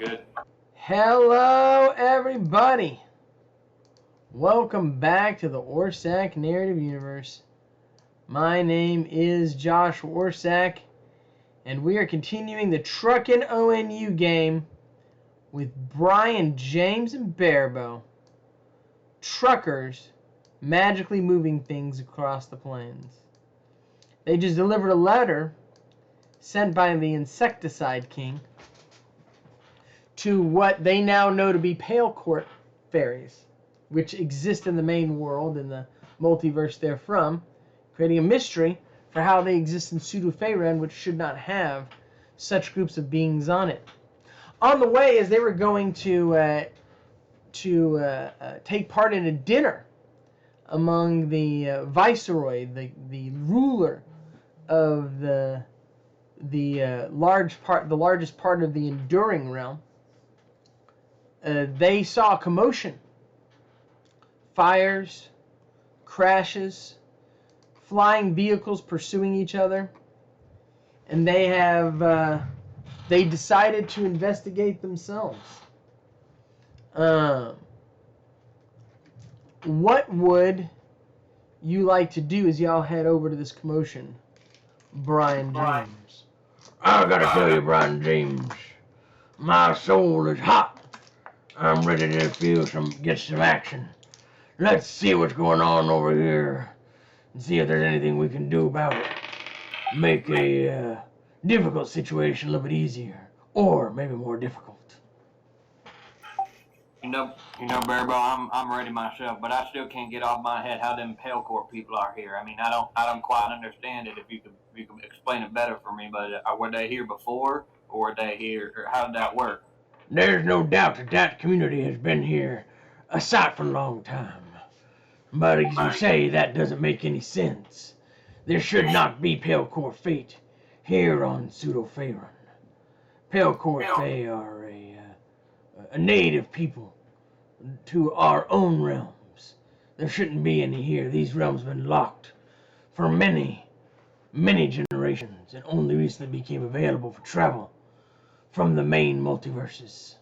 good. Hello, everybody. Welcome back to the Orsak Narrative Universe. My name is Josh Orsak, and we are continuing the Truckin ONU game with Brian, James, and Bearbo. Truckers magically moving things across the plains. They just delivered a letter sent by the Insecticide King to what they now know to be Pale Court fairies, which exist in the main world, in the multiverse they're from, creating a mystery for how they exist in Pseudo-Faerun, which should not have such groups of beings on it. On the way, as they were going to take part in a dinner among the viceroy, the ruler of the largest part of the enduring realm, they saw a commotion, fires, crashes, flying vehicles pursuing each other, and they decided to investigate themselves. What would you like to do as y'all head over to this commotion, Brian James? I gotta tell you, Brian James, my soul is hot. I'm ready to get some action. Let's see what's going on over here and see if there's anything we can do about it. Make a difficult situation a little bit easier, or maybe more difficult. You know, Bearbo, I'm ready myself, but I still can't get off my head how them Pale Court people are here. I mean, I don't quite understand it. If you could explain it better for me, but were they here before, or were they here, or how did that work? There's no doubt that community has been here a sight for a long time. But as you say, that doesn't make any sense. There should not be Pale Court fate here on Pseudo-Faerun. Pale Court Fae are a native people to our own realms. There shouldn't be any here. These realms have been locked for many, many generations and only recently became available for travel from the main multiverses.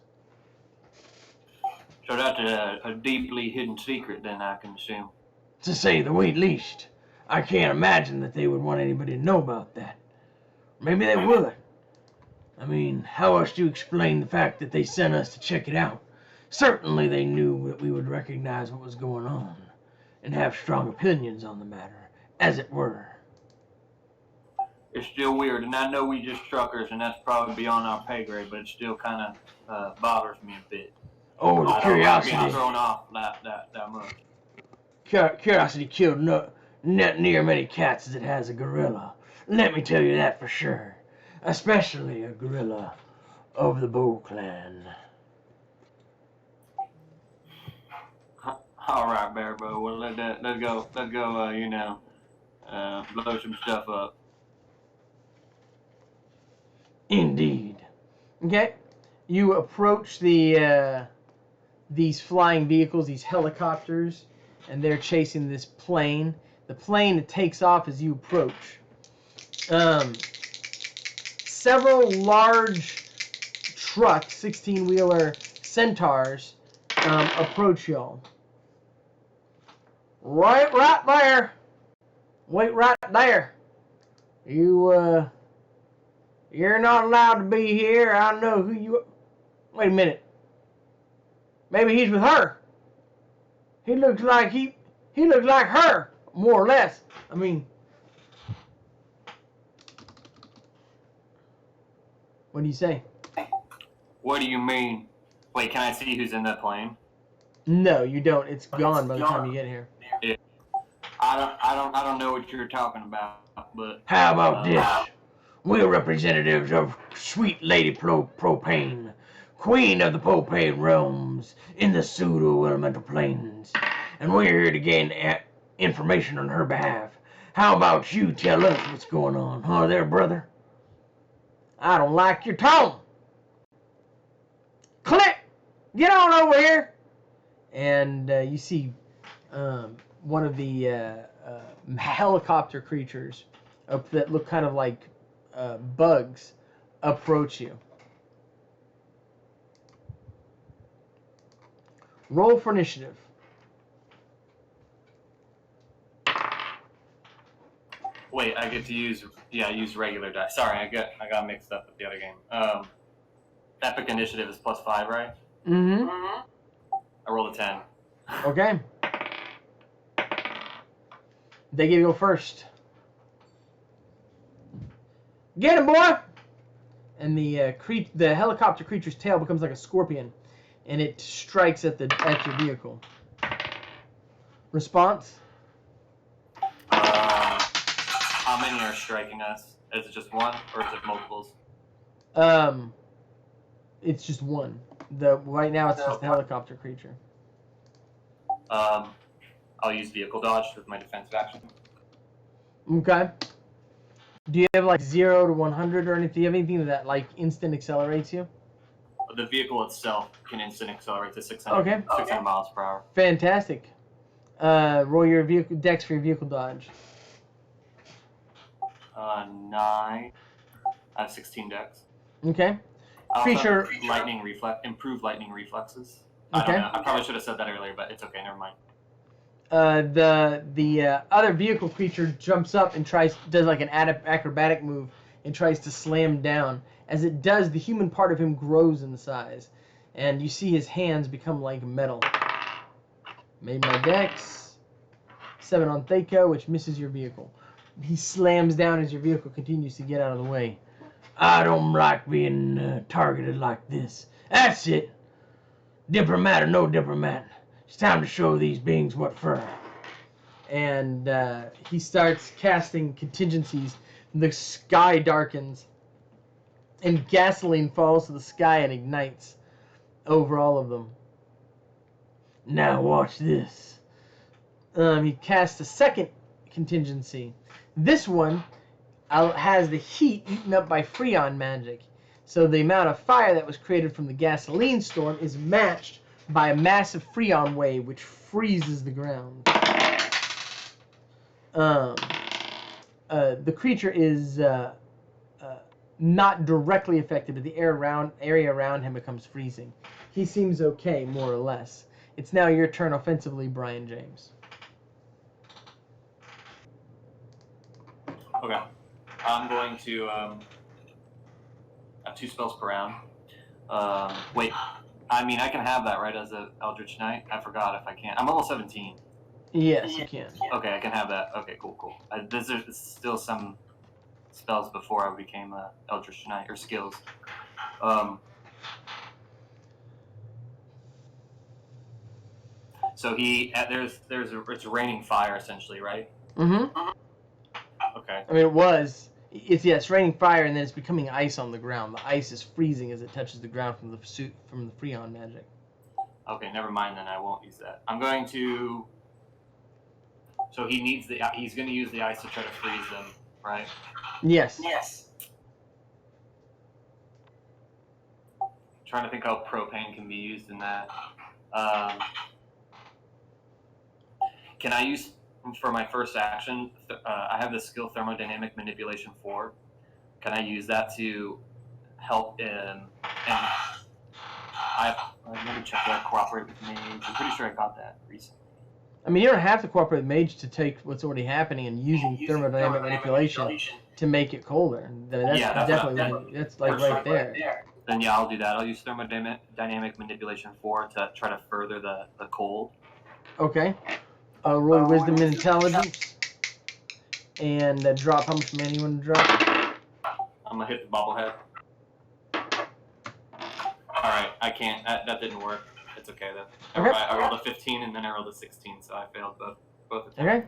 So that's a deeply hidden secret, then, I can assume. To say the least. I can't imagine that they would want anybody to know about that. Maybe they would. I mean, how else do you explain the fact that they sent us to check it out? Certainly they knew that we would recognize what was going on and have strong opinions on the matter, as it were. It's still weird, and I know we just truckers, and that's probably beyond our pay grade, but it still kind of bothers me a bit. Oh, the curiosity. I don't thrown off that much. Curiosity killed not near many cats as it has a gorilla. Let me tell you that for sure. Especially a gorilla of the Bow clan. All right, Bearbo. Well, let's go. Blow some stuff up. Indeed. Okay, you approach these flying vehicles, these helicopters, and they're chasing this plane. The plane takes off as you approach. Several large trucks, 16-wheeler centaurs, approach y'all. Right there. Wait right there. You're not allowed to be here. I know who you are. Wait a minute. Maybe he's with her. He looks like her, more or less. I mean, what do you say? What do you mean? Wait, can I see who's in that plane? No, you don't. It's gone by the time you get here. Yeah. I don't know what you're talking about, but how about this? We're representatives of Sweet Lady Propane, Queen of the Propane realms in the pseudo-elemental planes, and we're here to gain information on her behalf. How about you tell us what's going on, huh there, brother? I don't like your tone. Click! Get on over here! And you see one of the helicopter creatures that look kind of like bugs approach you. Roll for initiative. Wait, I get to use regular dice. Sorry, I got mixed up with the other game. Epic initiative is +5, right? Mm-hmm. I rolled a 10. Okay. They get to go first. Get him, boy! And the helicopter creature's tail becomes like a scorpion, and it strikes at your vehicle. Response? How many are striking us? Is it just one, or is it multiples? It's just one. Right now it's just the helicopter creature. I'll use vehicle dodge with my defensive action. Okay. Do you have like 0 to 100 or anything? Do you have anything that like instant accelerates you? The vehicle itself can instant accelerate to 600 miles per hour. Fantastic. Roll your vehicle dex for your vehicle dodge. 9. I have 16 dex. Okay. Creature improved lightning reflexes. I Okay. don't know. I probably should have said that earlier, but it's okay. Never mind. The other vehicle creature jumps up and does like an acrobatic move and tries to slam down. As it does, the human part of him grows in size, and you see his hands become like metal. Made my dex. 7 on Thaco, which misses your vehicle. He slams down as your vehicle continues to get out of the way. I don't like being targeted like this. That's it. Diplomat or no diplomat, it's time to show these beings what for. And he starts casting contingencies. The sky darkens, and gasoline falls to the sky and ignites over all of them. Now watch this. He casts a second contingency. This one has the heat eaten up by Freon magic. So the amount of fire that was created from the gasoline storm is matched by a massive Freon wave which freezes the ground. The creature is not directly affected, but the area around him becomes freezing. He seems okay, more or less. It's now your turn offensively, Brian James. Okay. I'm going to have 2 spells per round. Wait. I mean, I can have that, right, as an Eldritch Knight? I forgot if I can. I'm level 17. Yes, you can. Okay, I can have that. Okay, cool. There's still some spells before I became a Eldritch Knight, or skills. So it's raining fire essentially, right? Mm-hmm. Okay. I mean, it was. It's raining fire, and then it's becoming ice on the ground. The ice is freezing as it touches the ground from the Freon magic. Okay, never mind then. I won't use that. I'm going to. So he's going to use the ice to try to freeze them, right? Yes. Trying to think how propane can be used in that. Can I use, for my first action, I have the skill Thermodynamic Manipulation 4. Can I use that to help let me check that cooperate with mage. I'm pretty sure I got that recently. I mean, you don't have to cooperate with mage to take what's already happening and using thermodynamic manipulation to make it colder. That's right there. Then yeah, I'll do that. I'll use Thermodynamic Manipulation 4 to try to further the cold. Okay. Roll your wisdom and intelligence. And drop how much mana you want to drop. I'm going to hit the bobblehead. Alright, I can't. That didn't work. It's okay though. Okay. I rolled a 15 and then I rolled a 16, so I failed both attempts. Okay.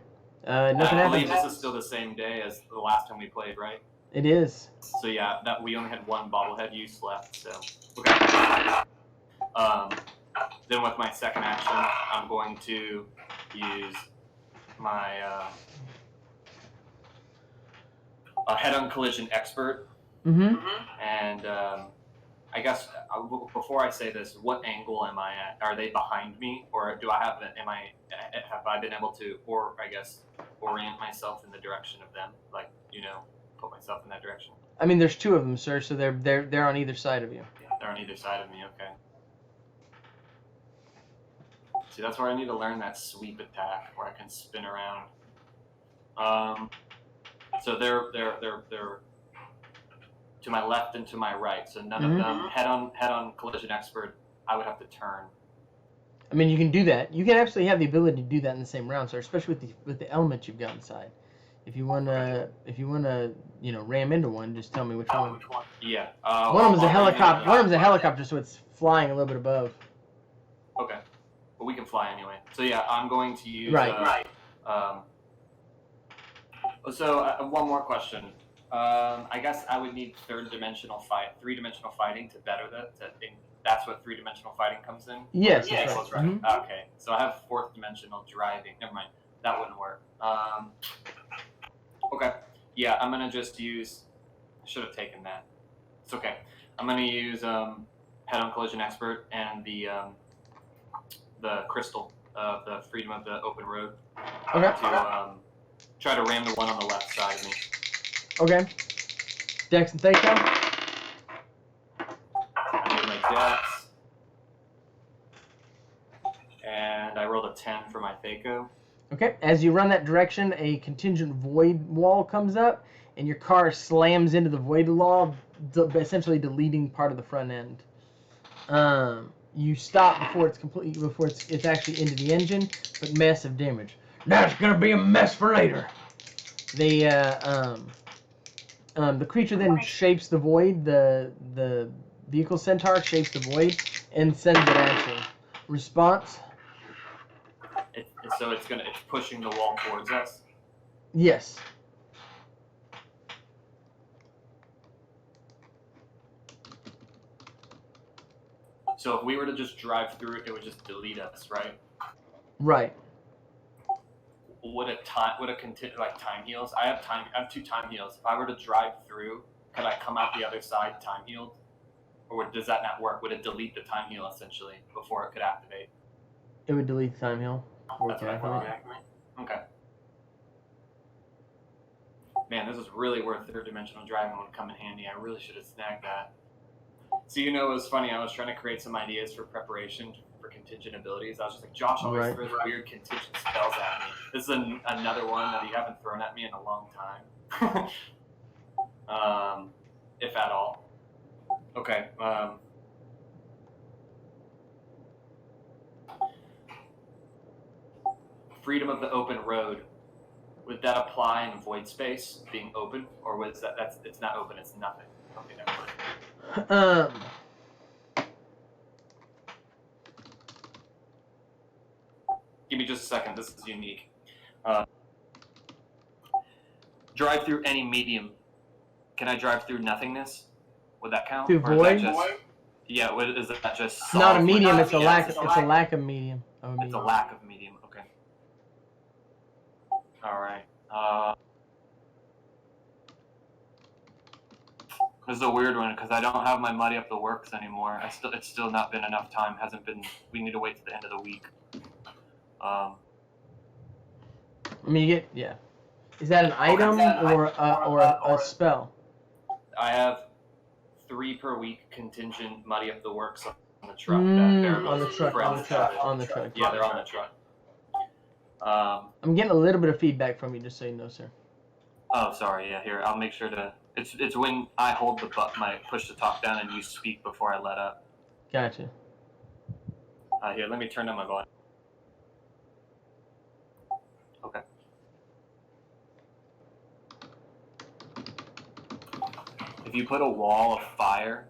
Nothing I believe happens. this is still the same day as the last time we played, right? It is. So yeah, that we only had 1 bobblehead use left, so okay. Then with my second action, I'm going to use my head-on collision expert. Mm-hmm. And I guess before I say this, what angle am I at? Are they behind me, or do I have been able to, or I guess, orient myself in the direction of them, like put myself in that direction? I mean, there's 2 of them, sir, so they're on either side of you. Yeah, they're on either side of me. Okay. See, that's where I need to learn that sweep attack where I can spin around. So they're to my left and to my right. So none of them head on collision expert. I would have to turn. I mean, you can do that. You can absolutely have the ability to do that in the same round, sir. Especially with the element you've got inside. If you wanna ram into one, just tell me which one. Yeah. One of them's a helicopter. One of them's a helicopter, so it's flying a little bit above. Okay. But we can fly anyway. So yeah, I'm going to use. One more question. I guess I would need three-dimensional fighting to better that. That's what three-dimensional fighting comes in. Yes. Yes. That's Right. right. Okay. So I have fourth-dimensional driving. Never mind. That wouldn't work. Okay. Yeah, I'm gonna just use. I should have taken that. It's okay. I'm gonna use head-on collision expert and the crystal of the freedom of the open road. Okay. To try to ram the one on the left side of me. Okay. Dex and Thaco. I did my Dex. And I rolled a 10 for my Thaco. Okay. As you run that direction, a contingent void wall comes up, and your car slams into the void wall, essentially deleting part of the front end. You stop before it's actually into the engine, but massive damage. That's gonna be a mess for later. The creature then shapes the void. The vehicle centaur shapes the void and sends it action. Response? So it's pushing the wall towards us. Yes. So if we were to just drive through it, it would just delete us, right? Right. Would time heals? I have 2 time heals. If I were to drive through, could I come out the other side time healed? Or does that not work? Would it delete the time heal essentially before it could activate? It would delete the time heal. That's what I thought. Okay. Man, this is really where third-dimensional driving would come in handy. I really should have snagged that. So it was funny. I was trying to create some ideas for preparation for contingent abilities. I was just like, Josh always throws weird contingent spells at me. This is another one that you haven't thrown at me in a long time. If at all. Okay. Freedom of the open road. Would that apply in void space being open, or was it's not open? It's nothing. Okay, never mind. Give me just a second. This is unique. Drive through any medium. Can I drive through nothingness? Would that count? Through void? Yeah. Is that just? It's not a medium. It's a lack. It's a lack of medium. It's a lack of medium. Okay. All right. This is a weird one because I don't have my muddy up the works anymore. It's still not been enough time. We need to wait to the end of the week. I mean, Is that an item or a spell? I have 3 per week contingent muddy up the works on the truck. On the truck. Yeah, they're on the truck. I'm getting a little bit of feedback from you, just so you know, sir. Oh, sorry. Yeah, here I'll make sure to. It's when I hold the push the talk down and you speak before I let up. Gotcha. Here, let me turn down my volume. Okay. If you put a wall of fire,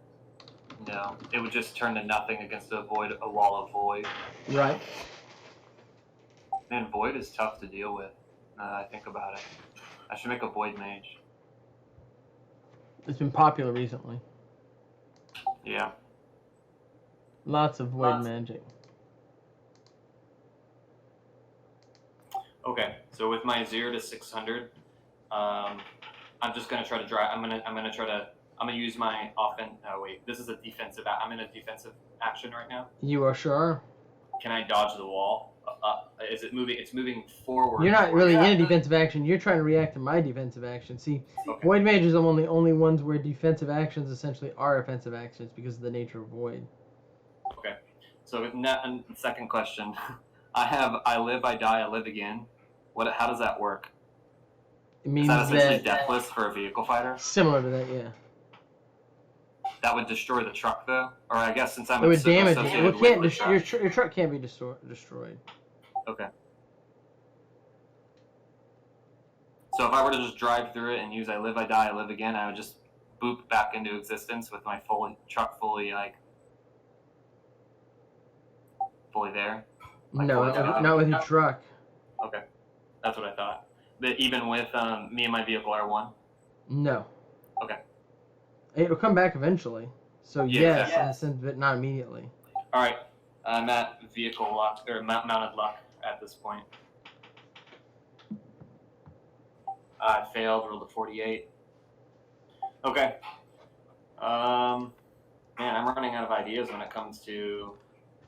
no, it would just turn to nothing against a wall of void. Right. Man, void is tough to deal with. Now that I think about it, I should make a void mage. It's been popular recently. Yeah. Lots of void magic. Okay, so with my 0 to 600, I'm just gonna try to drive. I'm gonna use my offense. Oh wait, this is a defensive. I'm in a defensive action right now. You are sure? Can I dodge the wall? Is it moving? It's moving forward. You're not really in a defensive action. You're trying to react to my defensive action. See, void mages are only ones where defensive actions essentially are offensive actions because of the nature of void. Okay. So second question. I live, I die, I live again. How does that work? It Is means that essentially that deathless for a vehicle fighter? similar to that, yeah. That would destroy the truck, though? Or I guess since I'm It would damage it. associated Well, it can't with the truck. your truck can't be destroyed. Okay. So if I were to just drive through it and use I live, I die, I live again, I would just boop back into existence with my truck fully there? Like No, not with your truck. Okay. That's what I thought. But even with me and my vehicle are one? No. Okay. It'll come back eventually. So Yeah, yes, exactly. in the sense, but not immediately. All right. I'm at vehicle lock or mounted lock at this point. I failed. Rolled a 48. Okay. Man, I'm running out of ideas when it comes to.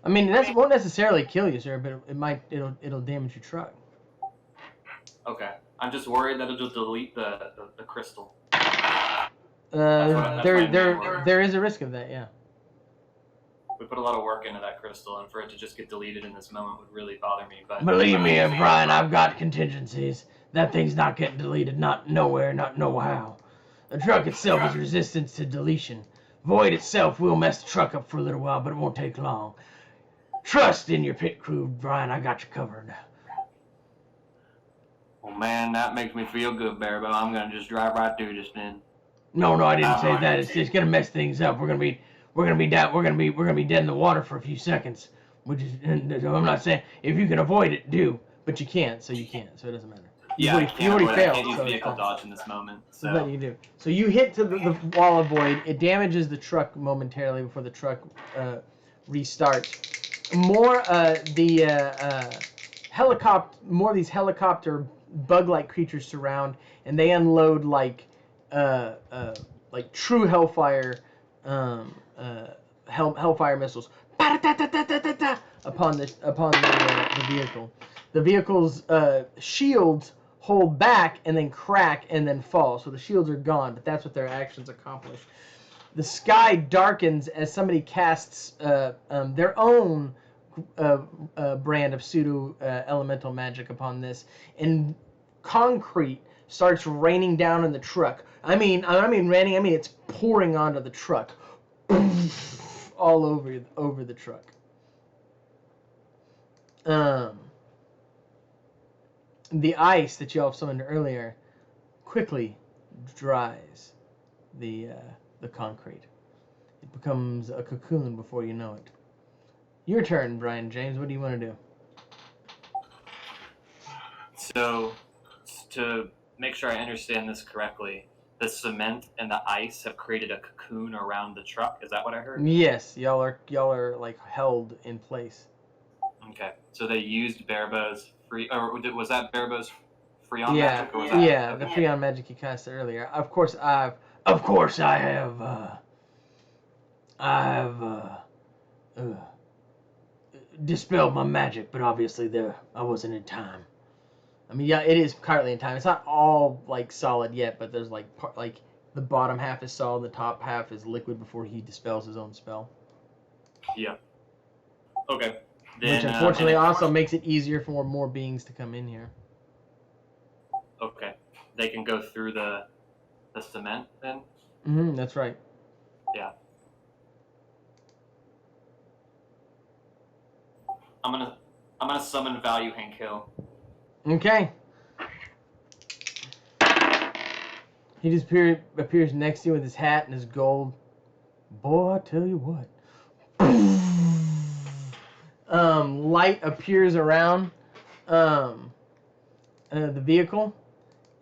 I mean, that won't necessarily kill you, sir, but it'll damage your truck. Okay. I'm just worried that it'll delete the crystal. There is a risk of that, yeah. We put a lot of work into that crystal, and for it to just get deleted in this moment would really bother me. But Believe me, Brian, I've got contingencies. That thing's not getting deleted, not nowhere, not no-how. The truck itself is resistant to deletion. Void itself will mess the truck up for a little while, but it won't take long. Trust in your pit crew, Brian. I got you covered. Well, man, that makes me feel good, Bearbo. I'm gonna just drive right through this then. No, I didn't say that. It's gonna mess things up. We're gonna be dead in the water for a few seconds. Which is, I'm not saying if you can avoid it, do. But you can't, so you can't, so it doesn't matter. You already failed. I can't use so vehicle dodge in this moment. So what you do. So you hit to the wall of void. It damages the truck momentarily before the truck restarts. More more of these helicopter bug-like creatures surround, and they unload like true hellfire hellfire missiles upon the vehicle. The vehicle's shields hold back and then crack and then fall. So the shields are gone, but that's what their actions accomplish. The sky darkens as somebody casts their own brand of pseudo elemental magic upon this, and concrete starts raining down in the truck. I mean raining. I mean it's pouring onto the truck, all over the truck. The ice that y'all summoned earlier quickly dries the concrete. It becomes a cocoon before you know it. Your turn, Brian James. What do you want to do? So, to make sure I understand this correctly, the cement and the ice have created a cocoon around the truck. Is that what I heard? Yes, y'all are like held in place. Okay, so they used Bearbo's free, or was that Bearbo's Freon Yeah, magic? Or was that, yeah, okay. the Freon magic you cast earlier. Of course, I have dispelled my magic, but obviously I wasn't in time. I mean, yeah, it is currently in time. It's not all like solid yet, but there's like the bottom half is solid, the top half is liquid before he dispels his own spell. Yeah. Okay. Which unfortunately also makes it easier for more beings to come in here. Okay. They can go through the cement then? Mm-hmm, that's right. Yeah. I'm gonna summon Value Hank Hill. Okay. He just appears next to you with his hat and his gold. Boy, I tell you what. Light appears around the vehicle,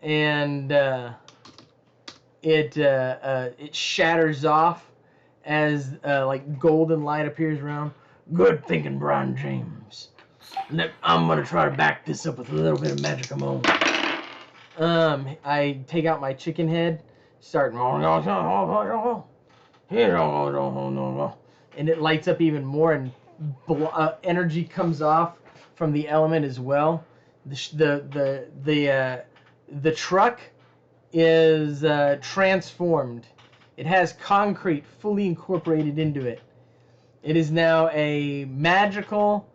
and it shatters off as like golden light appears around. Good thinking, Brian James. I'm gonna try to back this up with a little bit of magic of my own. I take out my chicken head, start, and it lights up even more, and energy comes off from the element as well. The truck is transformed. It has concrete fully incorporated into it. It is now a magical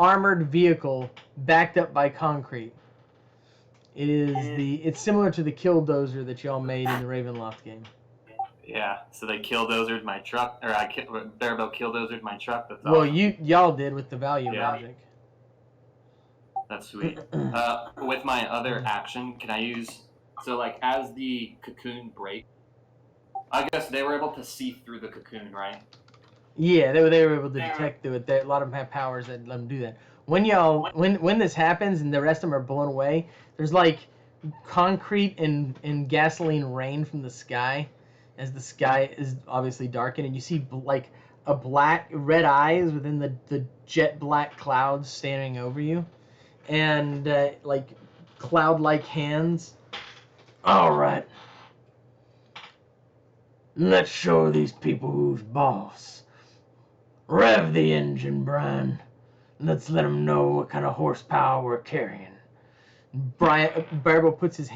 armored vehicle backed up by concrete. It's similar to the Killdozer that y'all made in the Ravenloft game. Yeah, so they killdozered my truck, or Bearbo killdozered my truck. That's Well, awesome. y'all did with the value Yeah. magic. That's sweet. With my other action, can I use... So, like, as the cocoon breaks, I guess they were able to see through the cocoon, right? Yeah, they were able to detect through it. A lot of them have powers that let them do that. When this happens and the rest of them are blown away, there's like concrete and gasoline rain from the sky, as the sky is obviously darkened, and you see like a red eyes within the jet black clouds standing over you, and like cloud-like hands. All right. Let's show these people who's boss. Rev the engine, Brian. Let's let them know what kind of horsepower we're carrying. Bearbo puts his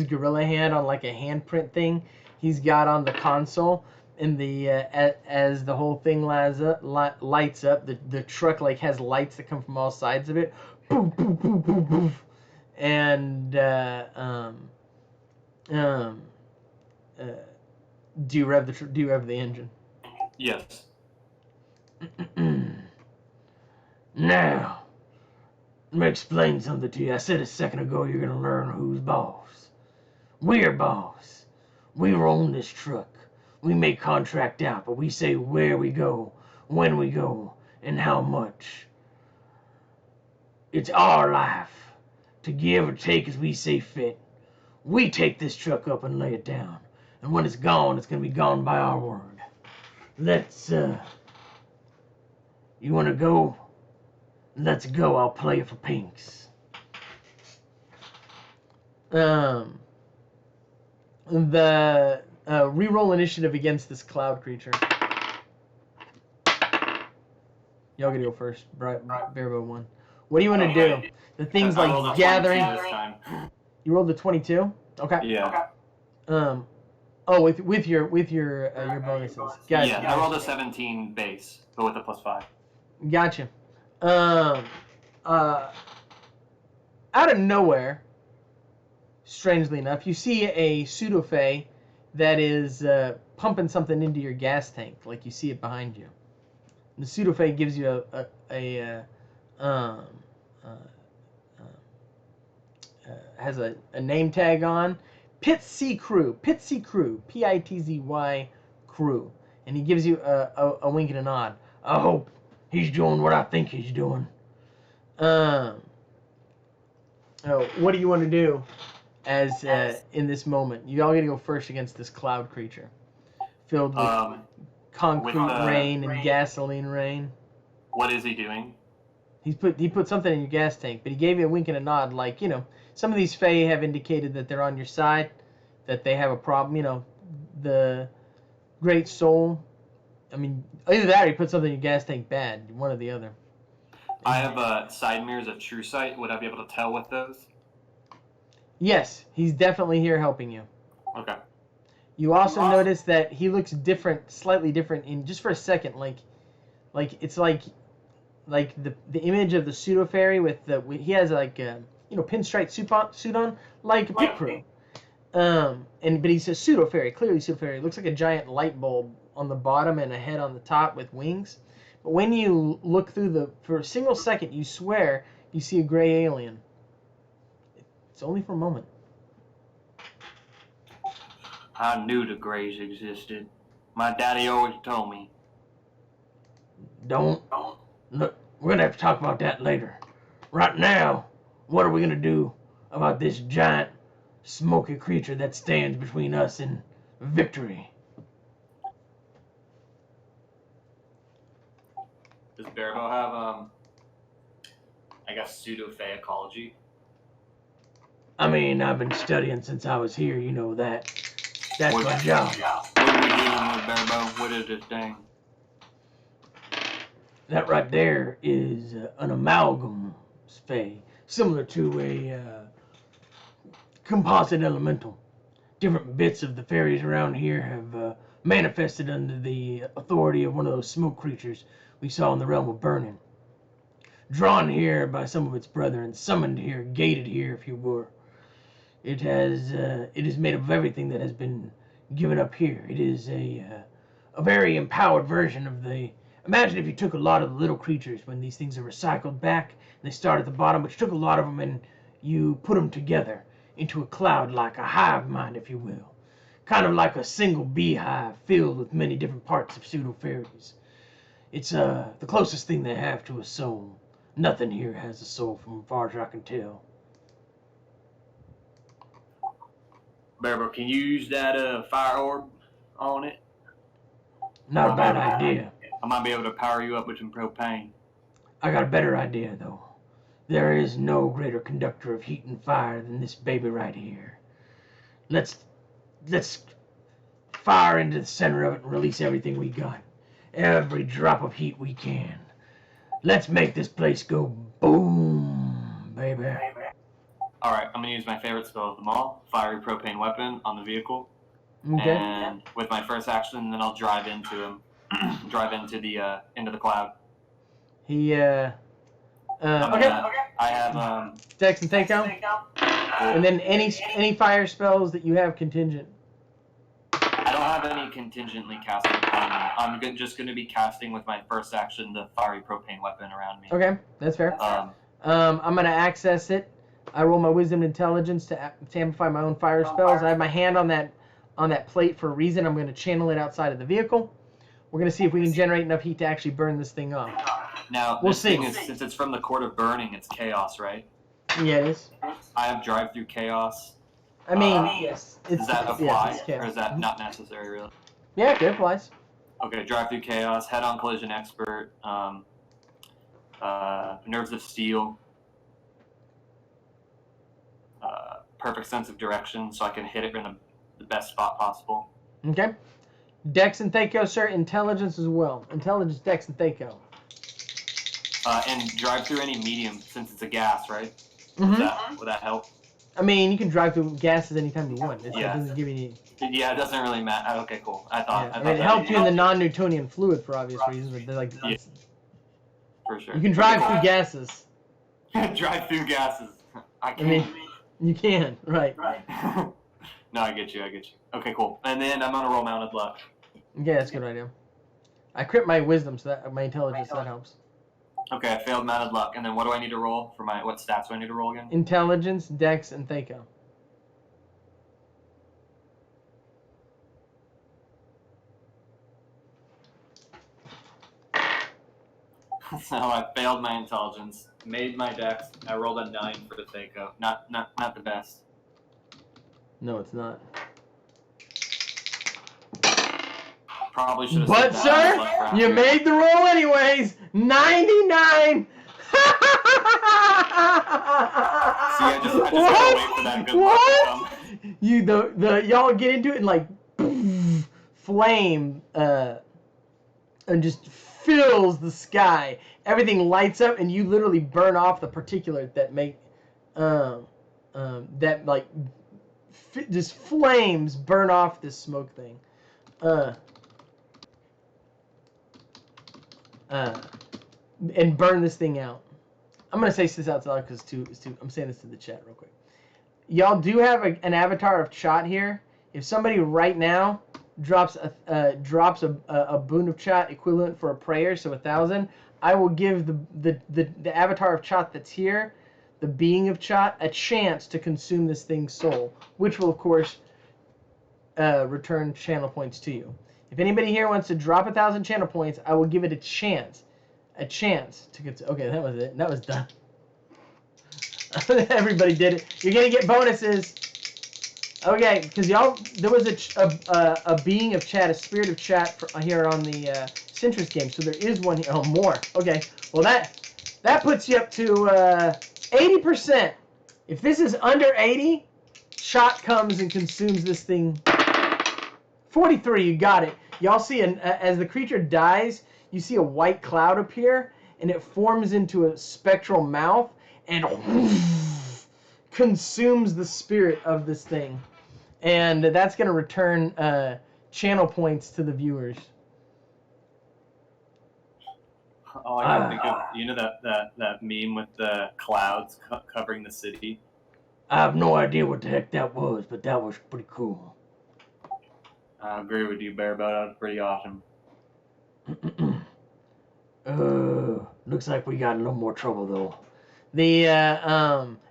gorilla hand on like a handprint thing he's got on the console, and as the whole thing lights up, the truck like has lights that come from all sides of it, poof, poof, poof, poof, poof. And do you rev the engine? Yes. Now, let me explain something to you. I said a second ago you're gonna learn who's boss. We're boss. We own this truck. We may contract out, but we say where we go, when we go, and how much. It's our life to give or take as we see fit. We take this truck up and lay it down, and when it's gone be gone by our word. Let's, you wanna go? Let's go. I'll play it for pinks. The reroll initiative against this cloud creature. Y'all gotta go first. Bearbo won. What do you want to do? The thing's like gathering. This time. You rolled a 22. Okay. Yeah. Oh, with your bonuses. Gotcha. Yeah, I rolled a 17 base, but with a +5. Gotcha. Out of nowhere, strangely enough, you see a pseudo-fae that is pumping something into your gas tank, like you see it behind you. And the pseudo-fae gives you has a name tag on, Pitzy Crew, Pitzy Crew, and he gives you a wink and a nod. I hope he's doing what I think he's doing. What do you want to do as in this moment? You all got to go first against this cloud creature filled with concrete rain and gasoline rain. What is he doing? He put something in your gas tank, but he gave you a wink and a nod, like, you know, some of these fae have indicated that they're on your side, that they have a problem. You know, the Great Soul. I mean, either that or he put something in your gas tank bad, one or the other. I have side mirrors of true sight. Would I be able to tell with those? Yes, he's definitely here helping you. Okay. You also notice that he looks different, slightly different in just for a second, like it's like the image of the pseudo fairy with he has like pinstripe suit on like a pit crew. But he's a pseudo fairy, clearly pseudo fairy. It looks like a giant light bulb on the bottom and a head on the top with wings. But when you look through for a single second, you swear you see a gray alien. It's only for a moment. I knew the Greys existed. My daddy always told me. Don't. Look, we're gonna have to talk about that later. Right now, what are we gonna do about this giant, smoky creature that stands between us and victory? Does Bearbo have, I guess, pseudo-fae ecology? I mean, I've been studying since I was here, you know that. That's my job. What are we dealing with, Bearbo? What is this thing? That right there is an amalgam fae, similar to a composite elemental. Different bits of the fairies around here have manifested under the authority of one of those smoke creatures we saw in the realm of burning. drawn here by some of its brethren, summoned here, gated here, if you were. It is made of everything that has been given up here. It is a very empowered version of the. Imagine if you took a lot of the little creatures when these things are recycled back, and they start at the bottom, but you took a lot of them and you put them together into a cloud, like a hive mind, if you will. Kind of like a single beehive filled with many different parts of pseudo-fairies. It's the closest thing they have to a soul. Nothing here has a soul from as far as I can tell. Bearbo, can you use that fire orb on it? Not a bad idea. I might be able to power you up with some propane. I got a better idea, though. There is no greater conductor of heat and fire than this baby right here. Let's fire into the center of it and release everything we got. Every drop of heat we can. Let's make this place go boom, baby. Alright, I'm going to use my favorite spell of them all, fiery propane weapon on the vehicle. Okay. And with my first action, then I'll drive into him. Drive into the cloud. He Okay. I have Dex and Thaco. And then any fire spells that you have contingent. I don't have any contingently casting on me. I'm just going to be casting with my first action the fiery propane weapon around me. Okay, that's fair. I'm gonna access it. I roll my wisdom and intelligence to amplify my own fire spells. I have my hand on that plate for a reason. I'm gonna channel it outside of the vehicle. We're gonna see if we can generate enough heat to actually burn this thing off. Now, We'll this see. thing is, since it's from the Court of Burning, it's chaos, right? Yeah, it is. I have drive through chaos. I mean, yes. Does that apply, yes, it's or chaos. is that not necessary, really? Yeah, it applies. Okay, drive through chaos, head-on collision expert, nerves of steel, perfect sense of direction, so I can hit it in the best spot possible. Okay. Dex and Thaco, sir. Intelligence as well. Intelligence, Dex, and Thaco. And drive through any medium, since it's a gas, right? Mm-hmm. Would that help? I mean, you can drive through gases anytime you want. It Yeah. doesn't give you any... Yeah, it doesn't really matter. Okay, cool. I Yeah. thought I mean, it helped you in the non-Newtonian fluid for obvious reasons, but they're like... Yeah. For sure. You can drive through gases. Drive through gases. I I mean, you can, right. No, I get you. Okay, cool. And then I'm gonna roll mounted luck. Yeah, that's a good idea. I crit my wisdom, so that my intelligence, so that helps. Okay, I failed mounted luck. And then what do I need to roll for my, what stats do I need to roll again? Intelligence, Dex, and Thaco. So I failed my intelligence, made my dex. I rolled a 9 for the Thaco. Not the best. No, it's not. Probably should have. But sir, you made the roll anyways. 99. See, I just gotta wait for that good luck to come. You the y'all get into it and like flame and just fills the sky. Everything lights up and you literally burn off the particulate that make that like just flames burn off this smoke thing. And burn this thing out. I'm gonna say this out loud because I'm saying this to the chat real quick. Y'all do have an avatar of Chot here. If somebody right now drops a boon of Chot equivalent for a prayer, so 1,000, I will give the avatar of Chot that's here, the being of Chot, a chance to consume this thing's soul, which will of course return channel points to you. If anybody here wants to drop 1,000 channel points, I will give it a chance to get. Okay, that was it. That was done. Everybody did it. You're gonna get bonuses. Okay, because y'all, there was a being of chat, a spirit of chat here on the Citrus game, so there is one here. Oh, more. Okay, well that puts you up to 80%. If this is under 80, Shot comes and consumes this thing. 43, you got it. Y'all see, as the creature dies, you see a white cloud appear, and it forms into a spectral mouth, and consumes the spirit of this thing. And that's going to return channel points to the viewers. All I can think of, you know that meme with the clouds covering the city? I have no idea what the heck that was, but that was pretty cool. I agree with you, Bearbo. That was pretty awesome. Looks like we got a little more trouble though.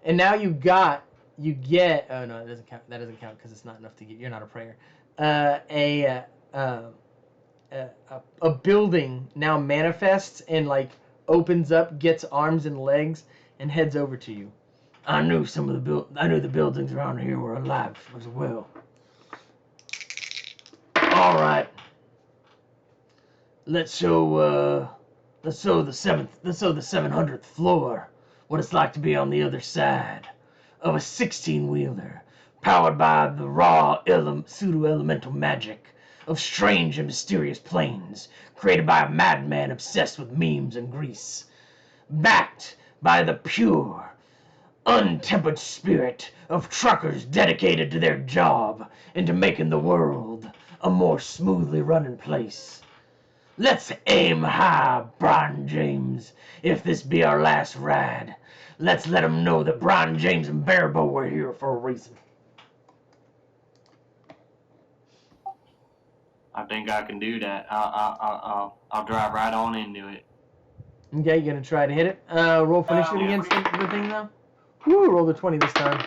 And now you get. Oh no, it doesn't count. That doesn't count because it's not enough to get. You're not a prayer. A building now manifests and like opens up, gets arms and legs, and heads over to you. I knew the buildings around here were alive as well. All right. Let's show the 700th floor what it's like to be on the other side of a 16-wheeler powered by the raw pseudo-elemental magic of strange and mysterious planes created by a madman obsessed with memes and grease, backed by the pure, untempered spirit of truckers dedicated to their job and to making the world a more smoothly running place. Let's aim high, Brian James. If this be our last ride, let's let them know that Brian James and Bearbo were here for a reason. I think I can do that. I'll drive right on into it. Okay, you're gonna try to hit it. Roll for initiative against the thing though. Woo, roll the 20 this time.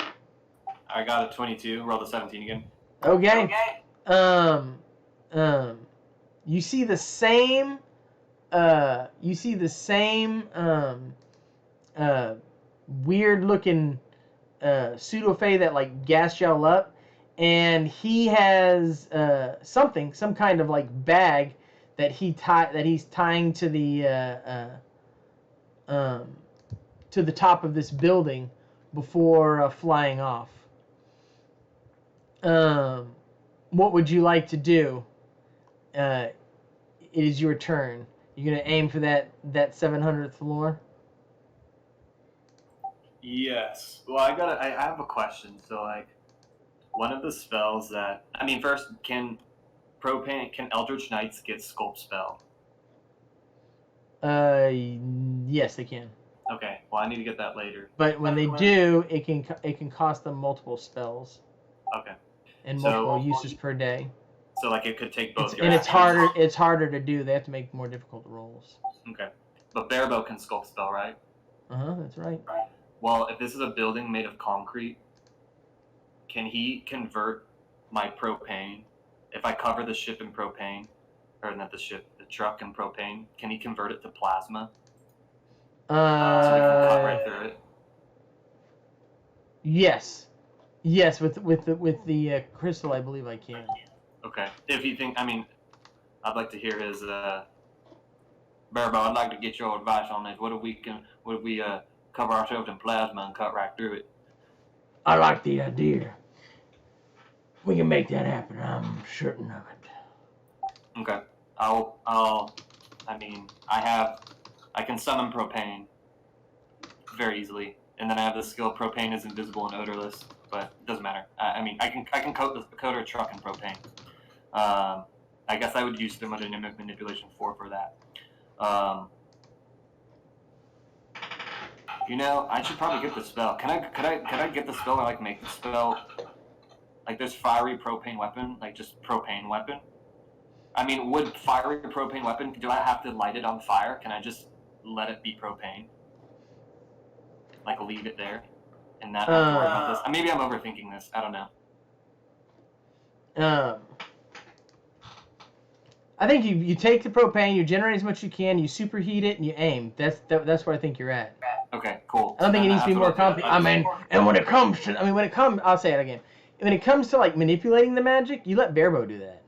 I got a 22. Roll the 17 again. Okay. You see the same. Weird looking pseudo-fae that like gassed y'all up, and he has some kind of like bag that he's tying to the top of this building before flying off. What would you like to do? It is your turn. You're gonna aim for that 700th floor. Yes. Well, I have a question. So, like, one of the spells that first, can Eldritch Knights get Sculpt Spell? Yes, they can. Okay. Well, I need to get that later. But when they do, it can cost them multiple spells. Okay. And multiple uses per day. So, like, it could take both. And it's harder. It's harder to do. They have to make more difficult rolls. Okay. But Bearbo can Sculpt Spell, right? That's right. Well, if this is a building made of concrete, can he convert my propane? If I cover the ship in propane, or not the ship, the truck in propane, can he convert it to plasma? So we can cut right through it. Yes, with the crystal, I believe I can. Okay. If you think, I'd like to hear his. Bearbo, I'd like to get your advice on this. What if we cover ourselves in plasma and cut right through it? I like the idea. We can make that happen. I'm certain of it. Okay. I can summon propane very easily, and then I have the skill propane is invisible and odorless, but it doesn't matter. I can coat a truck in propane. I guess I would use thermodynamic manipulation 4 for that. I should probably get the spell. Could I get the spell and like make the spell like this fiery propane weapon, like just propane weapon? Would fiery propane weapon, do I have to light it on fire? Can I just let it be propane? Like leave it there and not have to worry about this? Maybe I'm overthinking this. I don't know. I think you take the propane, you generate as much as you can, you superheat it, and you aim. That's where I think you're at. Okay, cool. I don't think it needs to be more complicated. I'll say it again. When it comes to like manipulating the magic, you let Bearbo do that.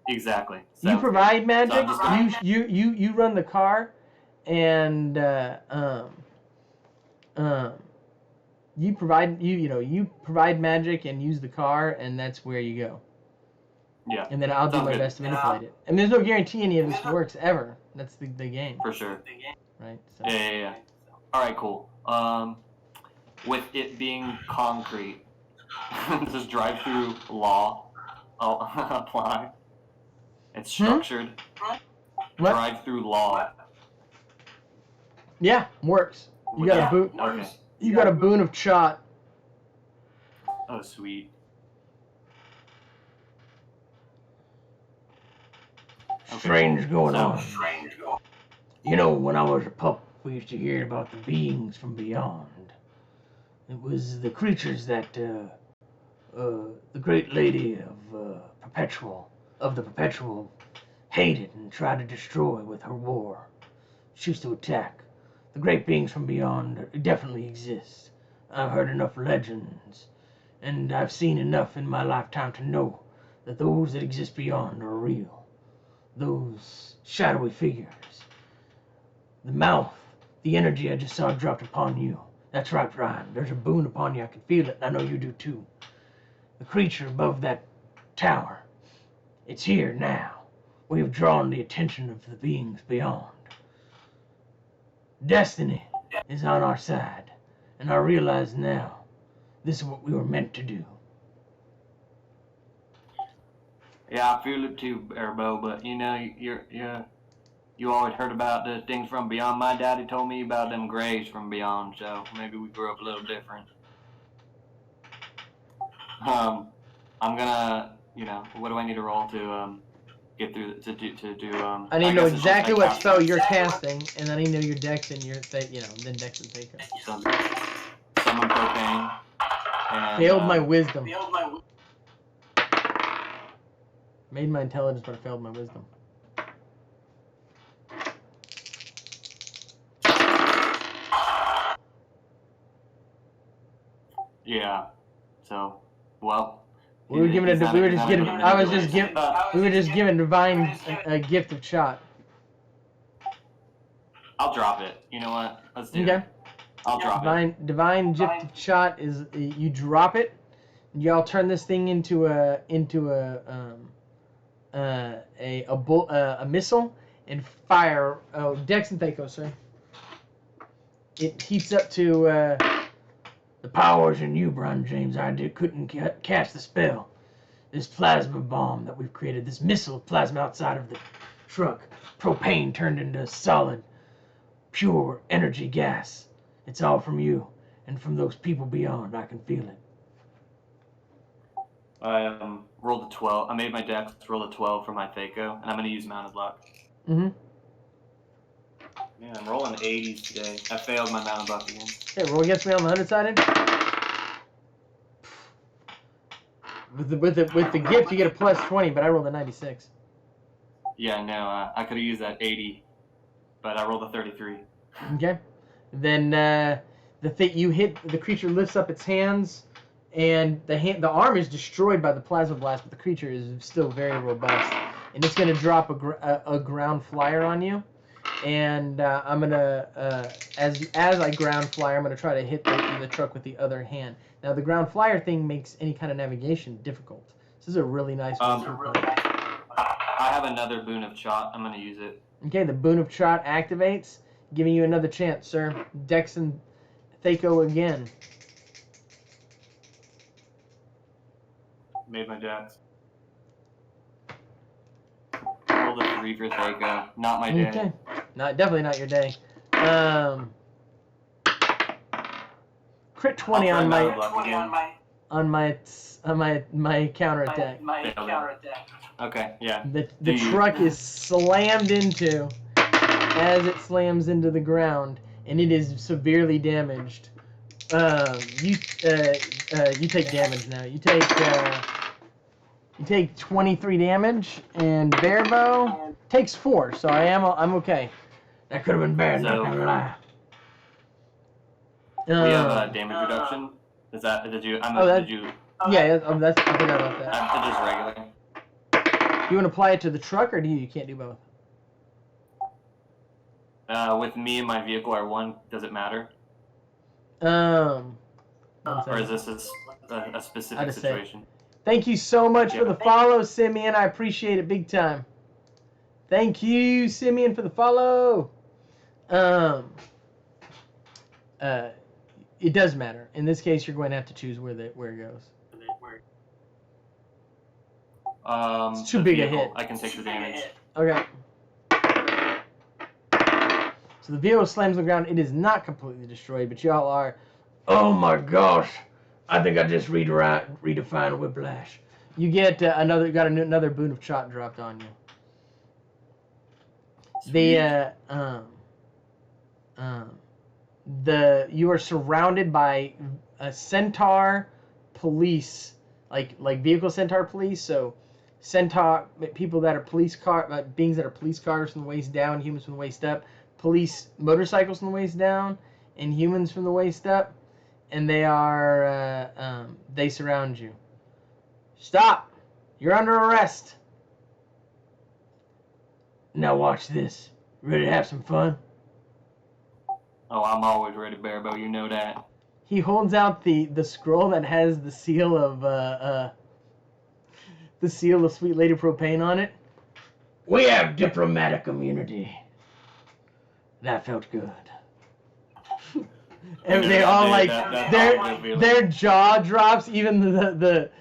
Exactly. You provide magic. You run the car, and you provide magic and use the car, and that's where you go. Yeah. And then I'll do my best to manipulate it. And there's no guarantee any of this works ever. That's the game. For sure. Right. So. Yeah. All right, cool. With it being concrete, does drive-through law apply? It's structured. What? Drive-through law. Yeah, works. You Would got that- a boon. Okay. You got a boon of shot. Oh, sweet. Okay, Strange cool. going on. You know, when I was a pup, we used to hear about the beings from beyond. It was the creatures that the great lady of the perpetual hated and tried to destroy with her war. She used to attack. The great beings from beyond definitely exist. I've heard enough legends, and I've seen enough in my lifetime to know that those that exist beyond are real. Those shadowy figures. The mouth, the energy I just saw dropped upon you. That's right, Ryan. There's a boon upon you. I can feel it, and I know you do too. The creature above that tower. It's here now. We have drawn the attention of the beings beyond. Destiny is on our side, and I realize now this is what we were meant to do. Yeah, I feel it too, Bearbo, but you know, you always heard about the things from beyond. My daddy told me about them grays from beyond, so maybe we grew up a little different. I'm gonna, what do I need to roll to get through to do? I need to know guess it's just exactly like what casting. spell you're casting, and I need to know your dex and your then dex and Thaco. Summon propane. And, Failed my wisdom. Made my intelligence, but I failed my wisdom. Yeah. So, well. We were given he's a. not- We were he's just not given. able to I was manipulate just given. it. We were just given divine a gift of shot. I'll drop it. You know what? Let's do Okay. it. I'll drop it. Divine gift of shot is you drop it. Y'all turn this thing into a missile and fire. Oh, Dex and Thaco, sorry. It heats up to. The power's in you, Brian James. Couldn't cast the spell. This plasma bomb that we've created, this missile of plasma outside of the truck, propane turned into solid, pure energy gas. It's all from you and from those people beyond. I can feel it. I rolled a 12. I made my dex roll a 12 for my Thaco, and I'm going to use Mounted Luck. Mm-hmm. Man, I'm rolling 80s today. I failed my Mounted Luck again. Okay, roll against me on the 100-sided. With the gift, you get a plus 20, but I rolled a 96. Yeah, no, I could have used that 80, but I rolled a 33. Okay. Then you hit the creature lifts up its hands, and the arm is destroyed by the plasma blast, but the creature is still very robust, and it's gonna drop a ground flyer on you. And I'm gonna as I ground flyer, I'm gonna try to hit the truck with the other hand. Now the ground flyer thing makes any kind of navigation difficult. This is a really nice one. I have another boon of shot. I'm gonna use it. Okay, the boon of shot activates, giving you another chance, sir. Dex and Thaco again. Made my dex. Rolled a 3 for Thaco. Not my day. Okay, definitely not your day. Crit 20 on my counterattack. Okay, yeah. The truck is slammed into as it slams into the ground, and it is severely damaged. You take damage now. You take 23 damage, and Bearbo takes 4. So I'm okay. That could have been bad, not So- gonna lie. We have damage reduction. Is that did you? Did you? Yeah, I forgot about that. Just regular. You want to apply it to the truck, or do you can't do both? With me and my vehicle are one. Does it matter? One Or is second. this a I specific just say- situation? Thank you so much for the follow, Simeon. I appreciate it big time. Thank you, Simeon, for the follow. It does matter. In this case, you're going to have to choose where it goes. It's too big a hit. I can take the damage. Okay. So the vehicle slams on the ground. It is not completely destroyed, but y'all are. Oh my gosh! I think I just redefined whiplash. You get another boon of shot dropped on you. Sweet. You are surrounded by a centaur police, like vehicle centaur police. So centaur people that are beings that are police cars from the waist down, humans from the waist up, police motorcycles from the waist down, and humans from the waist up, and they surround you. Stop! You're under arrest. Now watch this. Ready to have some fun? Oh, I'm always ready, Bearbo. You know that. He holds out the scroll that has the seal of Sweet Lady Propane on it. We have diplomatic immunity. That felt good. And Yeah, they all dude, like that their jaw drops. Even the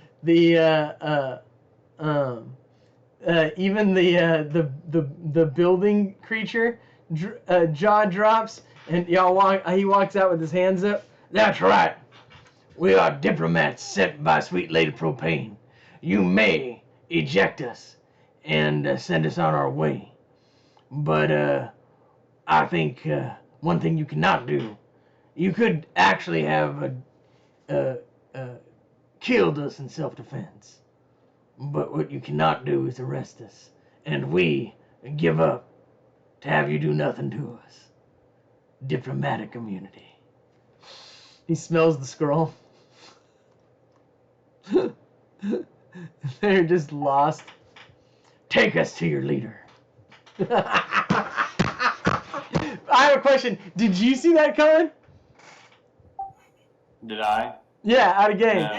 building creature jaw drops, and he walks out with his hands up. That's right. We are diplomats sent by Sweet Lady Propane. You may eject us and send us on our way. But I think one thing you cannot do, you could actually have killed us in self-defense. But what you cannot do is arrest us. And we give up to have you do nothing to us. Diplomatic immunity. He smells the scroll. They're just lost. Take us to your leader. I have a question. Did you see that coming? Did I? Yeah, out of game. No,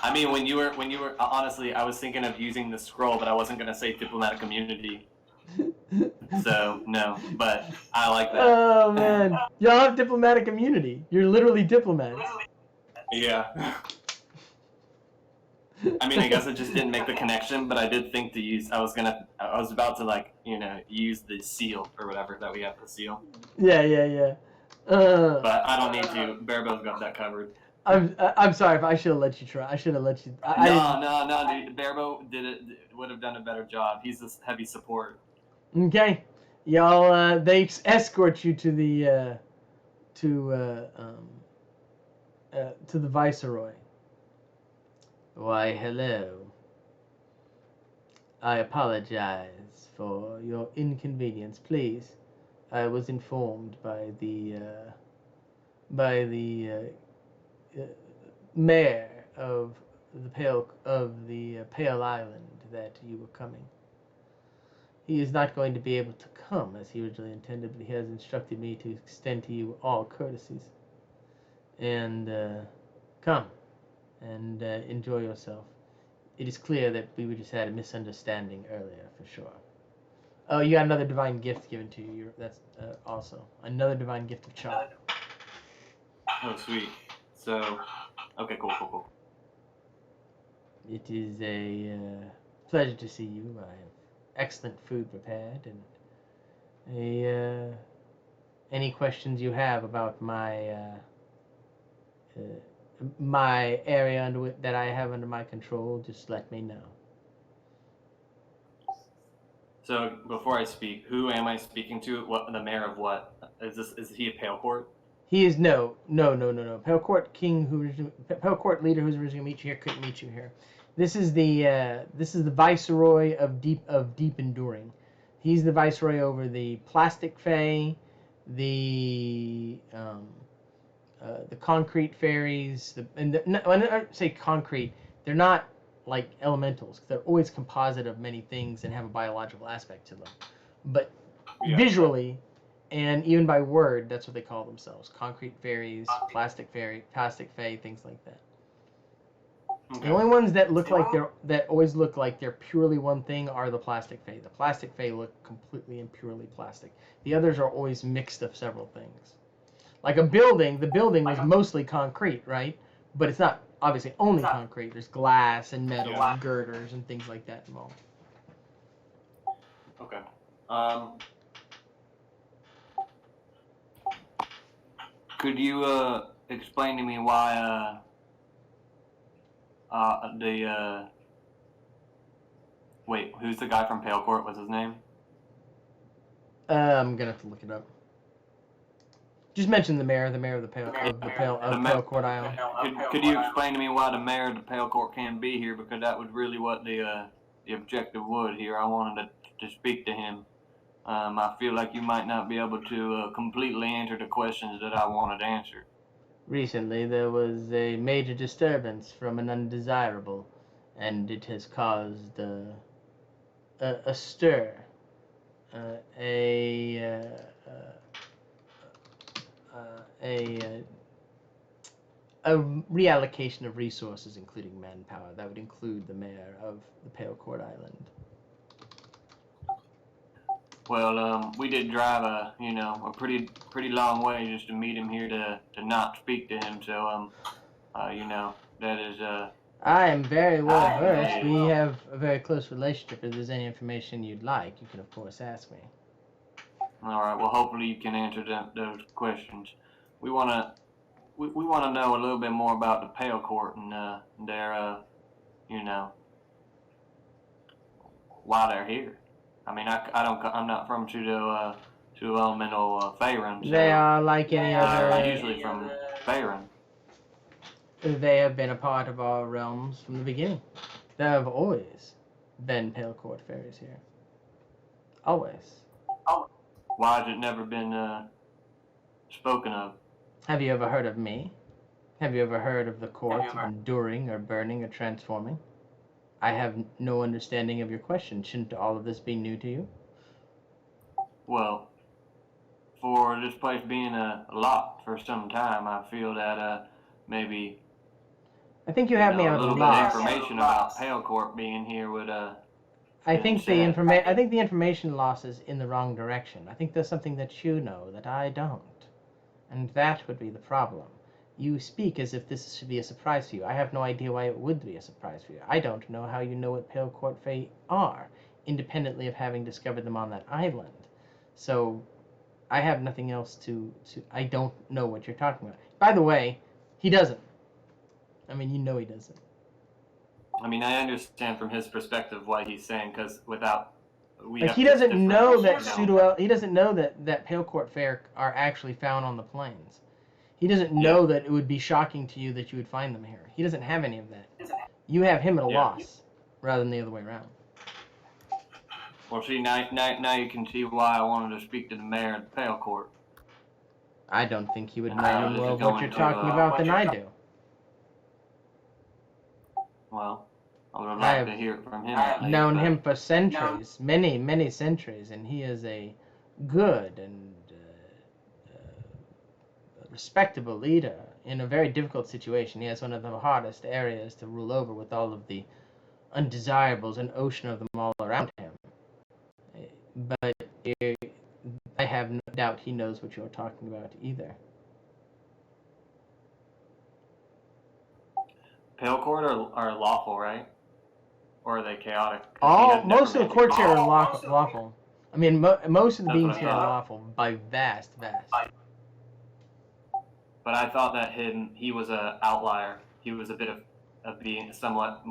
I mean, when you were honestly, I was thinking of using the scroll, but I wasn't gonna say diplomatic immunity. So no, but I like that. Oh man, y'all have diplomatic immunity. You're literally diplomats. Yeah. I mean, I guess I just didn't make the connection, but I did think to use. I was about to use the seal or whatever that we have the seal. Yeah. But I don't need to. Bearbo's got that covered. I'm sorry if I should have let you try. I should have let you. No, dude. Bearbo would have done a better job. He's a heavy support. Okay, y'all. They escort you to the viceroy. Why, hello. I apologize for your inconvenience. Please, I was informed by the mayor of the Pale Island that you were coming. He is not going to be able to come as he originally intended, but he has instructed me to extend to you all courtesies. And come and enjoy yourself. It is clear that we just had a misunderstanding earlier, for sure. Oh, you got another divine gift given to you. That's also another divine gift of chop. Oh, sweet. So, okay, cool. It is a pleasure to see you. I have excellent food prepared, and any questions you have about my my area that I have under my control, just let me know. So before I speak, who am I speaking to? What the mayor of what? Is he a Pale Court? He is no. Pale Court Pale Court leader who's originally meet you here couldn't meet you here. This is the viceroy of deep enduring. He's the viceroy over the plastic fae, the concrete fairies, when I say concrete, they're not like elementals. They're always composite of many things and have a biological aspect to them. But visually, and even by word, that's what they call themselves: concrete fairies, plastic fae, things like that. Okay. The only ones that always look like they're purely one thing are the plastic fae. The plastic fae look completely and purely plastic. The others are always mixed of several things. Like a building, the building was mostly concrete, right? But it's not obviously only concrete. There's glass and metal and girders and things like that involved. Okay. Could you explain to me why wait, who's the guy from Pale Court? What's his name? I'm gonna have to look it up. Just mention the mayor of the Pale Court Island. Could you explain to me why the mayor of the Pale Court can't be here? Because that was really what the objective was here. I wanted to speak to him. I feel like you might not be able to completely answer the questions that I wanted answered. Recently, there was a major disturbance from an undesirable, and it has caused a stir, a reallocation of resources, including manpower. That would include the mayor of the Pale Court Island. Well, we did drive a pretty long way just to meet him here to not speak to him. So, that is I am very well versed. We have a very close relationship. If there's any information you'd like, you can of course ask me. all right. Well, hopefully you can answer those questions. We wanna know a little bit more about the Pale Court and their why they're here. I mean, I'm not from pseudo elemental Faerun. So, They are like any other. Usually from Faerun. They have been a part of our realms from the beginning. There have always been Pale Court fairies here. Always. Why has it never been spoken of? Have you ever heard of me? Have you ever heard of the courts of enduring or burning or transforming? I have no understanding of your question. Shouldn't all of this be new to you? Well, for this place being a lot for some time, I feel that maybe I think you have me a on little the bit of loss. information about Pale Court being here would I think the information loss is in the wrong direction. I think there's something that you know that I don't. And that would be the problem. You speak as if this should be a surprise for you. I have no idea why it would be a surprise for you. I don't know how you know what Pale Court Fae are, independently of having discovered them on that island. So, I have nothing else to I don't know what you're talking about. By the way, he doesn't. I mean, you know he doesn't. I mean, I understand from his perspective what he's saying, because without he doesn't know that he doesn't know that Pale Court Fair are actually found on the plains. He doesn't know that it would be shocking to you that you would find them here. He doesn't have any of that. You have him at a loss, rather than the other way around. Well, see, now you can see why I wanted to speak to the mayor of the Pale Court. I don't think he would know more of what you're talking about than I do. Well, I would like to hear it from him. I've known him for centuries, many, many centuries, and he is a good and respectable leader in a very difficult situation. He has one of the hardest areas to rule over, with all of the undesirables, an ocean of them all around him. But I have no doubt he knows what you're talking about either. Pale Court are lawful, right? Or are they chaotic? Most of the courts here are lawful. I mean, most of the beings here are lawful by vast. But I thought that he was an outlier. He was a bit of being somewhat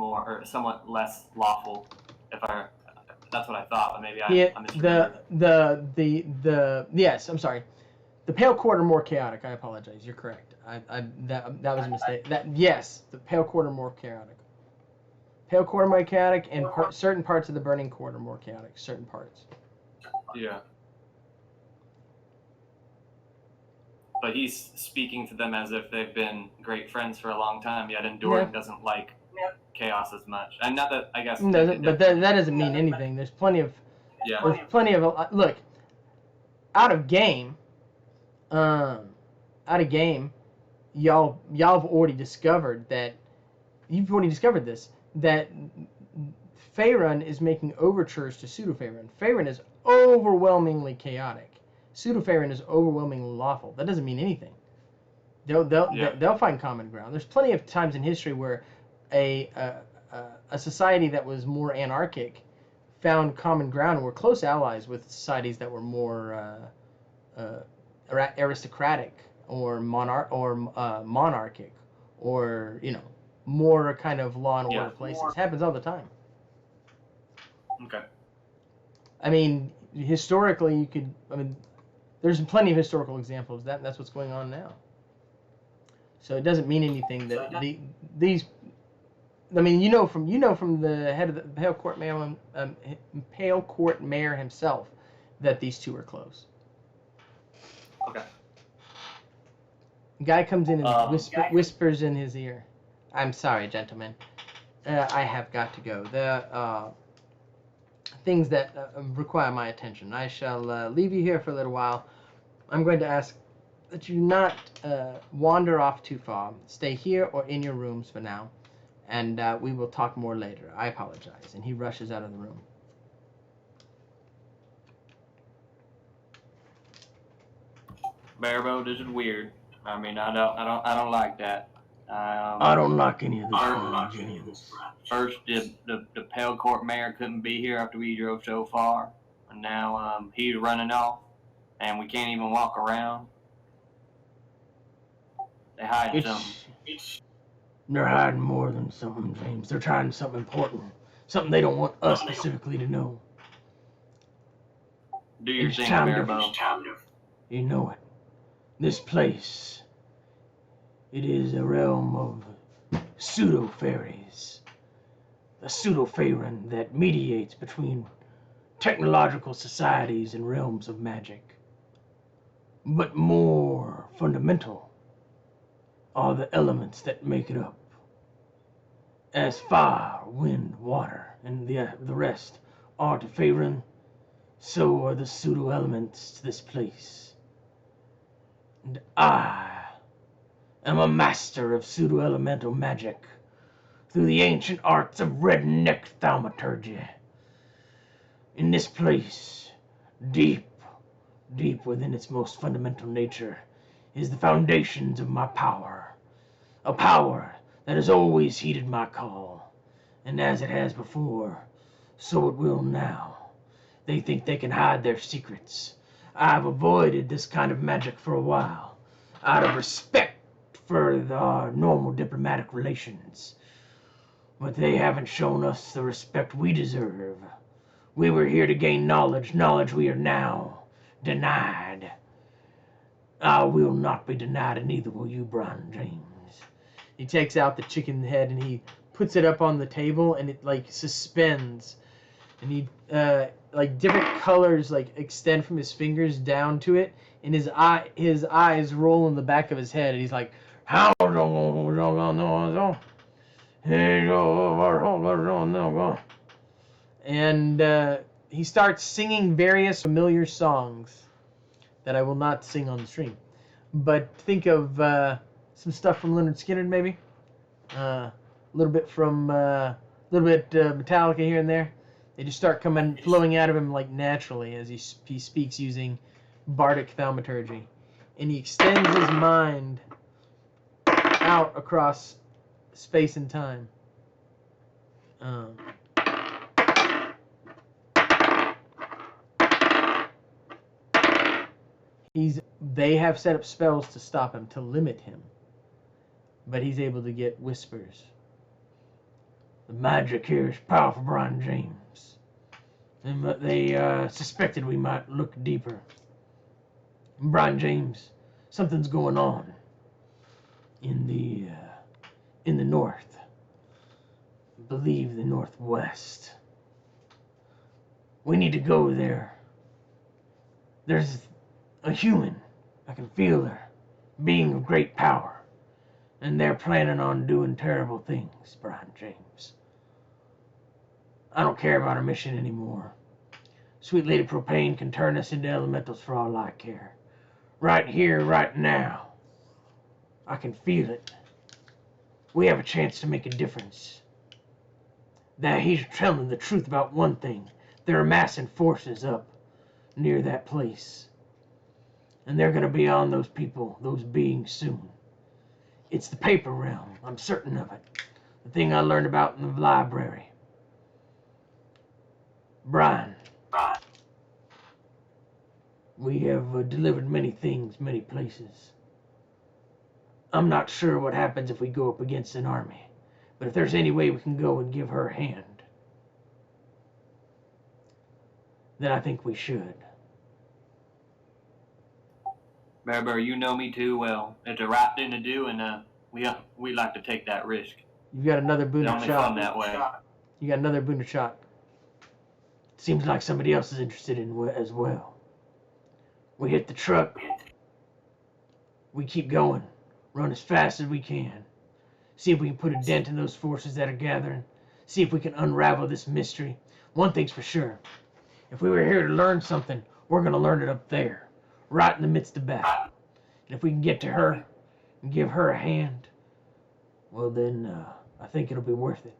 less lawful. That's what I thought, but maybe I misremembered. Yes, I'm sorry. The Pale Court are more chaotic. I apologize. You're correct. That was a mistake. Yes, the Pale Court are more chaotic. Pale Court are more chaotic, and certain parts of the Burning Court are more chaotic. Certain parts. Yeah. But he's speaking to them as if they've been great friends for a long time, yet Enduring doesn't like chaos as much. And not that, I guess... But that doesn't mean anything. There's plenty of... Yeah. There's plenty of... Look, out of game, y'all have already discovered that... You've already discovered this, that Faerun is making overtures to Pseudo-Faerun. Faerun is overwhelmingly chaotic. Pseudo-Faerun is overwhelmingly lawful. That doesn't mean anything. They'll find common ground. There's plenty of times in history where a society that was more anarchic found common ground and were close allies with societies that were more aristocratic or monarchic, or more kind of law and order places. It happens all the time. Okay. I mean, historically, there's plenty of historical examples of that, and that's what's going on now. So it doesn't mean anything that these. I mean, from the head of the Pale Court Mayor himself that these two are close. Okay. Guy comes in and whispers in his ear. I'm sorry, gentlemen. I have got to go. There are things that require my attention. I shall leave you here for a little while. I'm going to ask that you not wander off too far. Stay here or in your rooms for now, and we will talk more later. I apologize. And he rushes out of the room. Bearbo, this is weird. I mean, I don't like that. I don't like any of this, James. First, the Pale Court Mayor couldn't be here after we drove so far, and now he's running off, and we can't even walk around. They hide something. They're hiding more than something, James. They're trying something important. Something they don't want us specifically to know. Do your thing, Bearbo. You know it. This place, it is a realm of pseudo-fairies. A pseudo-fairan that mediates between technological societies and realms of magic. But more fundamental are the elements that make it up. As fire, wind, water, and the rest are to Faerun, so are the pseudo-elements to this place. And I am a master of pseudo-elemental magic through the ancient arts of redneck thaumaturgy. In this place, deep within its most fundamental nature, is the foundations of my power. A power that has always heeded my call, and as it has before, so it will now. They think they can hide their secrets. I've avoided this kind of magic for a while, out of respect for our normal diplomatic relations. But they haven't shown us the respect we deserve. We were here to gain knowledge we are now denied. I will not be denied, and neither will you, Brian James. He takes out the chicken head and he puts it up on the table, and it suspends, and he different colors extend from his fingers down to it, and his eyes roll in the back of his head, and he's like, how and he starts singing various familiar songs that I will not sing on the stream, but think of some stuff from Leonard Skinner, maybe a little bit from Metallica here and there. They just start flowing out of him naturally as he speaks using bardic thaumaturgy, and he extends his mind out across space and time. They have set up spells to stop him, to limit him, but he's able to get whispers. The magic here is powerful, Brian James. But they suspected we might look deeper. Brian James, something's going on in the north. I believe the northwest. We need to go there. There's a human, I can feel her, being of great power, and they're planning on doing terrible things, Brian James. I don't care about our mission anymore. Sweet Lady Propane can turn us into elementals for all I care. Right here, right now. I can feel it. We have a chance to make a difference. That he's telling the truth about one thing. They're amassing forces up near that place. And they're going to be on those people, those beings soon. It's the paper realm. I'm certain of it. The thing I learned about in the library. Brian, we have delivered many things, many places. I'm not sure what happens if we go up against an army, but if there's any way we can go and give her a hand, then I think we should. Bearbo, you know me too well. It's the right thing to do, and we like to take that risk. You've got another boon It's of only shot. fun that way. You got another boon of shot. Seems like somebody else is interested in as well. We hit the truck. We keep going. Run as fast as we can. See if we can put a dent in those forces that are gathering. See if we can unravel this mystery. One thing's for sure. If we were here to learn something, we're going to learn it up there. Right in the midst of battle. And if we can get to her and give her a hand, well then, I think it'll be worth it.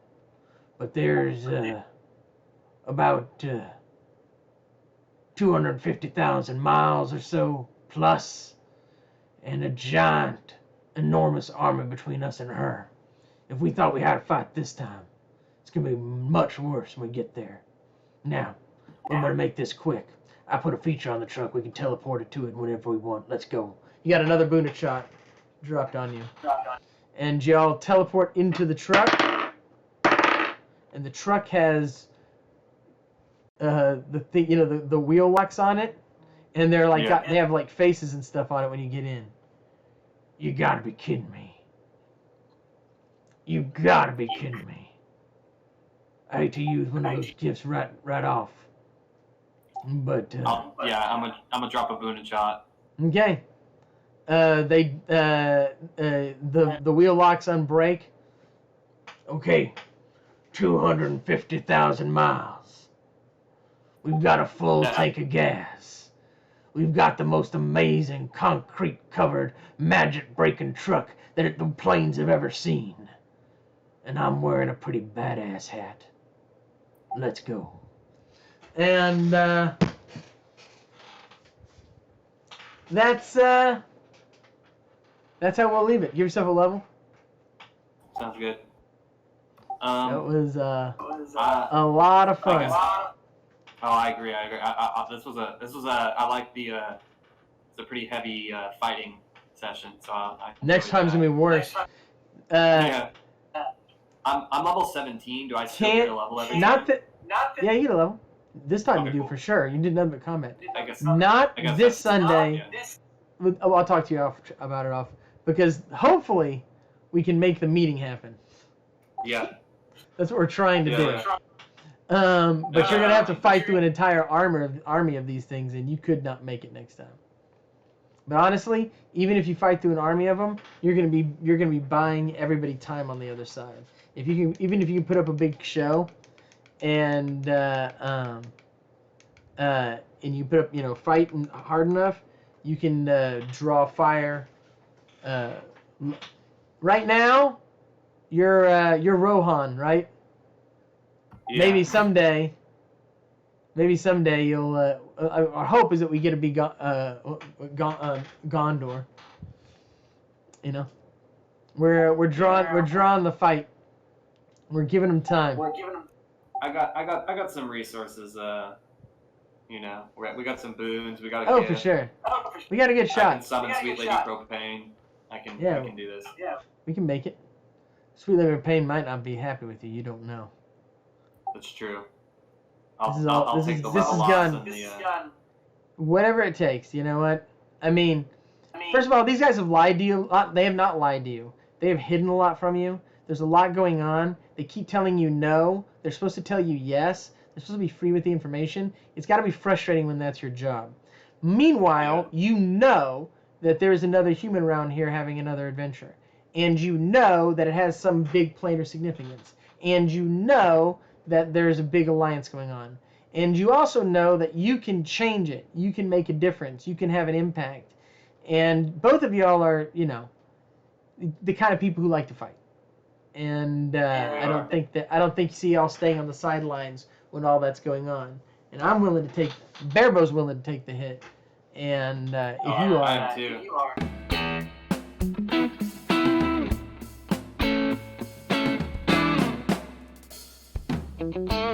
But there's about 250,000 miles or so plus, and a giant, enormous army between us and her. If we thought we had to fight this time, it's going to be much worse when we get there. Now, we're going to make this quick. I put a feature on the truck. We can teleport it to it whenever we want. Let's go. You got another boon of shot dropped on you. And y'all teleport into the truck. And the truck has the thing, the wheel locks on it, and they're like they have like faces and stuff on it when you get in. You gotta be kidding me. You gotta be kidding me. I hate to use one of those gifts right off. But I'm gonna drop a boon and shot. Okay. The wheel locks on brake. Okay. 250,000 miles. We've got a full tank of gas. We've got the most amazing concrete-covered, magic-breaking truck that the planes have ever seen. And I'm wearing a pretty badass hat. Let's go. And that's how we'll leave it. Give yourself a level. Sounds good. That was a lot of fun. I agree. This was a. I like the. It's a pretty heavy fighting session. So Next time's gonna be worse. Yeah. I'm level 17. Do I still get a level every time? Yeah, you get a level. This time you do for sure. You did nothing but combat. I guess This Sunday. Yeah. I'll talk to you about it because hopefully we can make the meeting happen. Yeah. That's what we're trying to do. But you're gonna have to fight through an entire army of these things, and you could not make it next time. But honestly, even if you fight through an army of them, you're gonna be buying everybody time on the other side. If you can put up a big show, and you put up fight hard enough, you can draw fire. Right now, you're Rohan, right? Yeah. Maybe someday you'll. Our hope is that we get to be Gondor. We're drawing the fight. We're giving them time. I got some resources. We got some boons. We got. For sure. We got a good I shot. can summon Sweet Lady Propane. We can do this. We can make it. Sweet Lady Propane might not be happy with you. You don't know. That's true. This is gun. Whatever it takes. You know what? I mean, first of all, these guys have lied to you. They have not lied to you. They have hidden a lot from you. There's a lot going on. They keep telling you no. They're supposed to tell you yes. They're supposed to be free with the information. It's got to be frustrating when that's your job. Meanwhile, you know that there's another human around here having another adventure. And you know that it has some big planar significance. And you know that there's a big alliance going on. And you also know that you can change it. You can make a difference. You can have an impact. And both of y'all are, the kind of people who like to fight. And I don't think you see y'all staying on the sidelines when all that's going on. And I'm willing to Bearbo's willing to take the hit. And if you are, I am too. Thank you.